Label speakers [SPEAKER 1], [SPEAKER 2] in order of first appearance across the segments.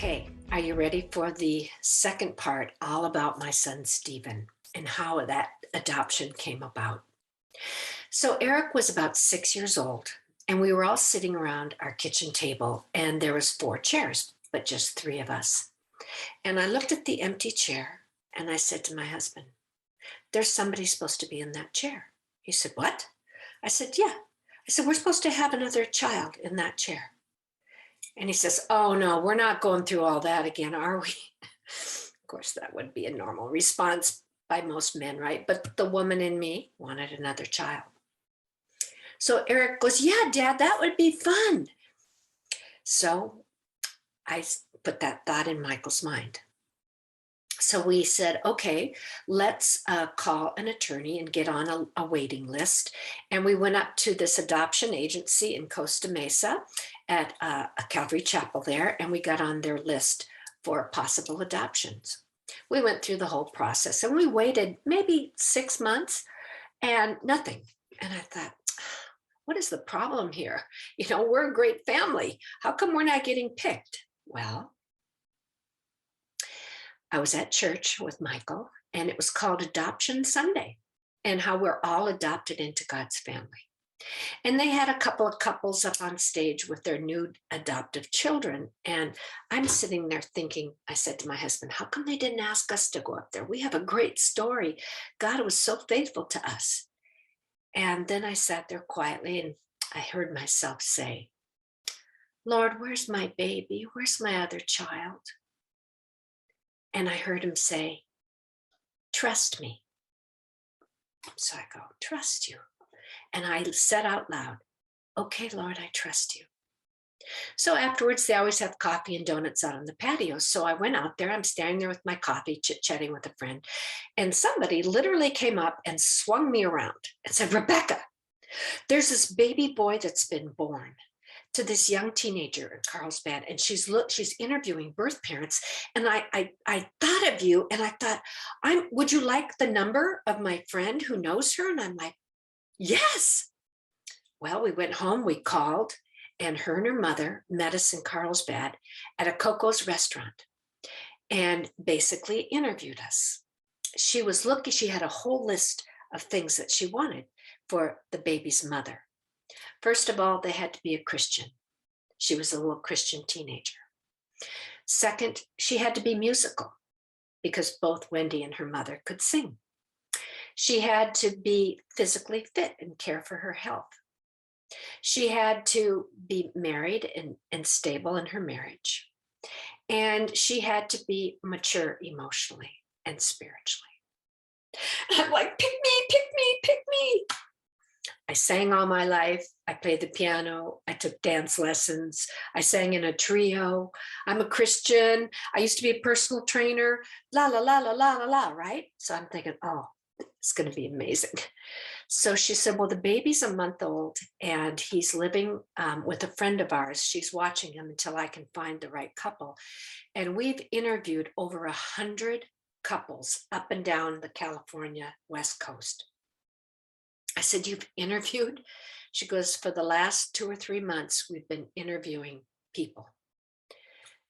[SPEAKER 1] Okay, are you ready for the second part, all about my son Stephen and how that adoption came about? So, Eric was about 6 years old, and we were all sitting around our kitchen table, and there was four chairs, but just three of us. And I looked at the empty chair, and I said to my husband, "There's somebody supposed to be in that chair." He said, "What?" I said, "Yeah." I said, "We're supposed to have another child in that chair." And he says, "Oh, no, we're not going through all that again, are we?" Of course, that would be a normal response by most men, right? But the woman in me wanted another child. So Eric goes, "Yeah, Dad, that would be fun." So I put that thought in Michael's mind. So we said, okay, let's call an attorney and get on a waiting list. And we went up to this adoption agency in Costa Mesa at a Calvary Chapel there, and we got on their list for possible adoptions. We went through the whole process and we waited maybe 6 months and nothing. And I thought, what is the problem here? We're a great family. How come we're not getting picked? Well, I was at church with Michael, and it was called Adoption Sunday, and how we're all adopted into God's family. And they had a couple of couples up on stage with their new adoptive children. And I'm sitting there thinking, I said to my husband, how come they didn't ask us to go up there? We have a great story. God was so faithful to us. And then I sat there quietly and I heard myself say, "Lord, where's my baby? Where's my other child?" And I heard him say, "Trust me." So I go, "Trust you." And I said out loud, "Okay, Lord, I trust you." So afterwards, they always have coffee and donuts out on the patio. So I went out there. I'm standing there with my coffee, chit chatting with a friend. And somebody literally came up and swung me around and said, "Rebecca, there's this baby boy that's been born to this young teenager in Carlsbad, and she's interviewing birth parents. And I thought of you, and I thought, would you like the number of my friend who knows her?" And I'm like, "Yes." Well, we went home, we called, and her and her mother met us in Carlsbad at a Coco's restaurant and basically interviewed us. She was looking, she had a whole list of things that she wanted for the baby's mother. First of all, they had to be a Christian. She was a little Christian teenager. Second, she had to be musical because both Wendy and her mother could sing. She had to be physically fit and care for her health. She had to be married and stable in her marriage. And she had to be mature emotionally and spiritually. I'm like, pick me, pick me, pick me. I sang all my life. I played the piano. I took dance lessons. I sang in a trio. I'm a Christian. I used to be a personal trainer. La, la, la, la, la, la, la, right? So I'm thinking, oh, it's going to be amazing. So she said, well, the baby's a month old and he's living with a friend of ours. She's watching him until I can find the right couple. And we've interviewed over 100 couples up and down the California West Coast. I said, "You've interviewed?" She goes, "For the last 2 or 3 months, we've been interviewing people."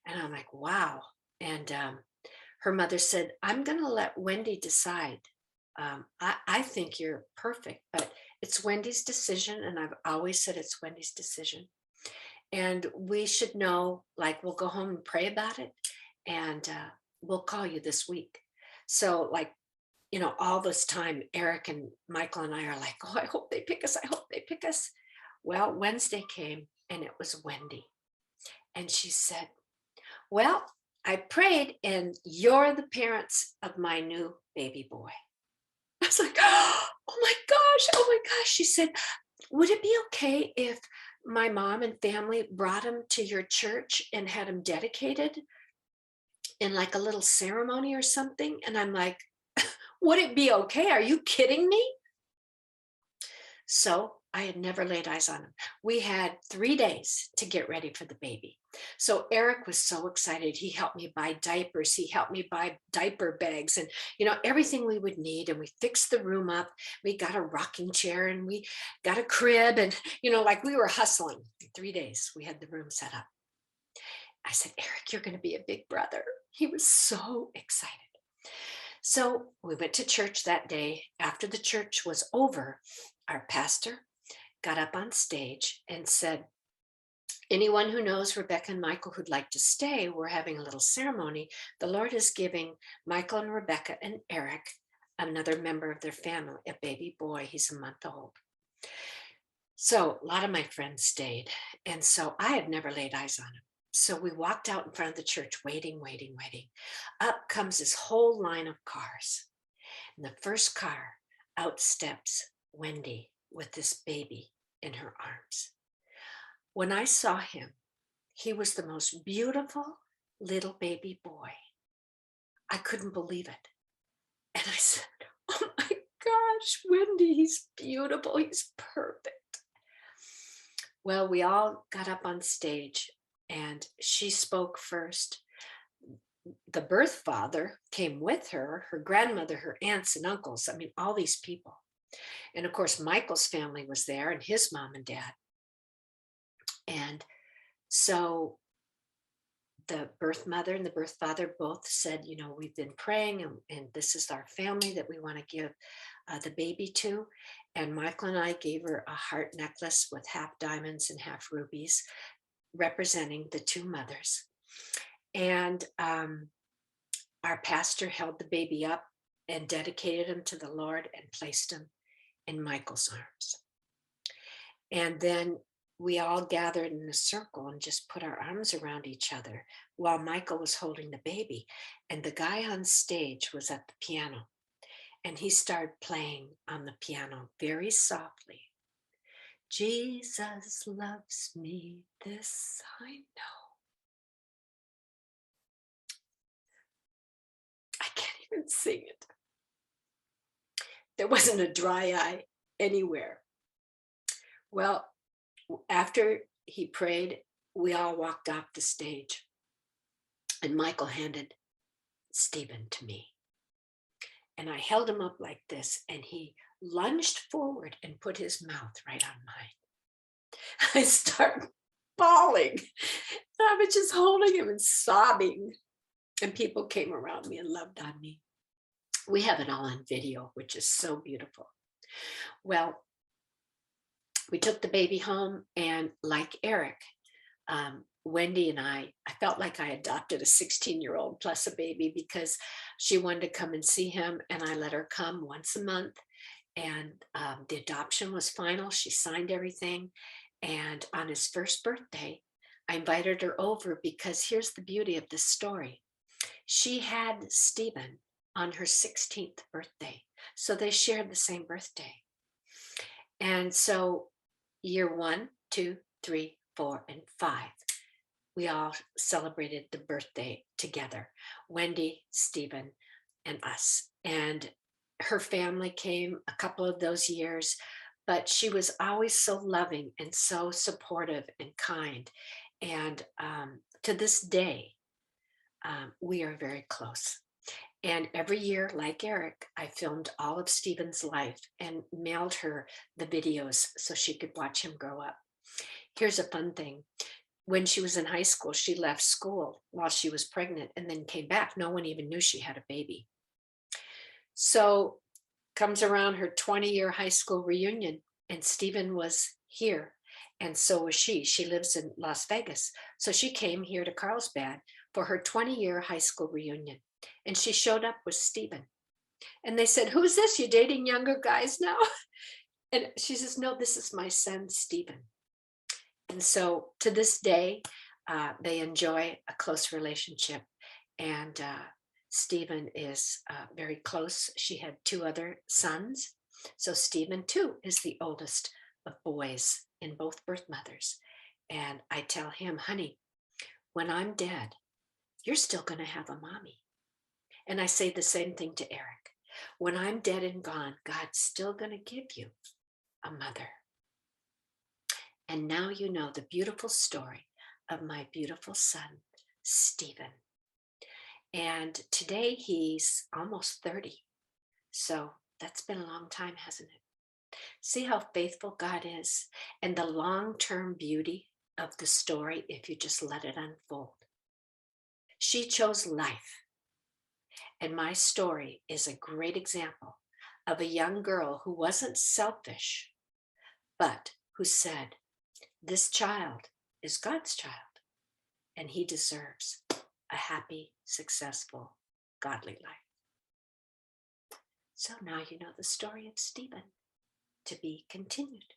[SPEAKER 1] And I'm like, wow. And her mother said, "I'm going to let Wendy decide. I think you're perfect, but it's Wendy's decision." And I've always said it's Wendy's decision. And we should know, like, we'll go home and pray about it. And we'll call you this week. So, like, all this time, Eric and Michael and I are like, oh, I hope they pick us. I hope they pick us. Well, Wednesday came and it was Wendy. And she said, "Well, I prayed and you're the parents of my new baby boy." I was like, oh my gosh, oh my gosh. She said, "Would it be okay if my mom and family brought him to your church and had him dedicated in like a little ceremony or something?" And I'm like, would it be okay? Are you kidding me? So I had never laid eyes on him. We had 3 days to get ready for the baby. So Eric was so excited. He helped me buy diapers. He helped me buy diaper bags and, everything we would need. And we fixed the room up. We got a rocking chair and we got a crib. And, like we were hustling. In 3 days, we had the room set up. I said, Eric, you're going to be a big brother. He was so excited. So we went to church that day. After the church was over, our pastor got up on stage and said, anyone who knows Rebecca and Michael who'd like to stay, we're having a little ceremony. The Lord is giving Michael and Rebecca and Eric, another member of their family, a baby boy. He's a month old. So a lot of my friends stayed. And so I had never laid eyes on him. So we walked out in front of the church, waiting, waiting, waiting. Up comes this whole line of cars. And the first car, out steps Wendy with this baby in her arms. When I saw him, he was the most beautiful little baby boy. I couldn't believe it. And I said, oh my gosh, Wendy, he's beautiful. He's perfect. Well, we all got up on stage and she spoke first. The birth father came with her, her grandmother, her aunts and uncles. I mean, all these people. And of course, Michael's family was there and his mom and dad. And so the birth mother and the birth father both said, you know, we've been praying and this is our family that we want to give the baby to. And Michael and I gave her a heart necklace with half diamonds and half rubies, representing the two mothers. And our pastor held the baby up and dedicated him to the Lord and placed him in Michael's arms. And then we all gathered in a circle and just put our arms around each other while Michael was holding the baby. And the guy on stage was at the piano and he started playing on the piano very softly. Jesus loves me, this I know. I can't even sing it. There wasn't a dry eye anywhere. Well, after he prayed, we all walked off the stage and Michael handed Stephen to me. And I held him up like this and he lunged forward and put his mouth right on mine. I started bawling. I was just holding him and sobbing. And people came around me and loved on me. We have it all on video, which is so beautiful. Well, we took the baby home and like Eric, Wendy and I felt like I adopted a 16-year-old plus a baby because she wanted to come and see him and I let her come once a month. And the adoption was final. She signed everything. And on his first birthday, I invited her over because here's the beauty of this story. She had Stephen on her 16th birthday. So they shared the same birthday. And so year 1, 2, 3, 4, and 5, we all celebrated the birthday together. Wendy, Stephen, and us. And her family came a couple of those years, but she was always so loving and so supportive and kind. And to this day, we are very close. And every year, like Eric, I filmed all of Stephen's life and mailed her the videos so she could watch him grow up. Here's a fun thing. When she was in high school, she left school while she was pregnant and then came back. No one even knew she had a baby. So comes around her 20-year high school reunion and Stephen was here and so was she. She lives in Las Vegas. So she came here to Carlsbad for her 20-year high school reunion. And she showed up with Stephen. And they said, who's this? You dating younger guys now? And she says, no, this is my son, Stephen. And so to this day, they enjoy a close relationship. And Stephen is very close. She had 2 other sons. So Stephen, too, is the oldest of boys in both birth mothers. And I tell him, honey, when I'm dead, you're still going to have a mommy. And I say the same thing to Eric. When I'm dead and gone, God's still going to give you a mother. And now you know the beautiful story of my beautiful son, Stephen. And today he's almost 30. So that's been a long time, hasn't it? See how faithful God is and the long-term beauty of the story if you just let it unfold. She chose life. And my story is a great example of a young girl who wasn't selfish, but who said, this child is God's child, and he deserves a happy, successful, godly life. So now you know the story of Stephen, to be continued.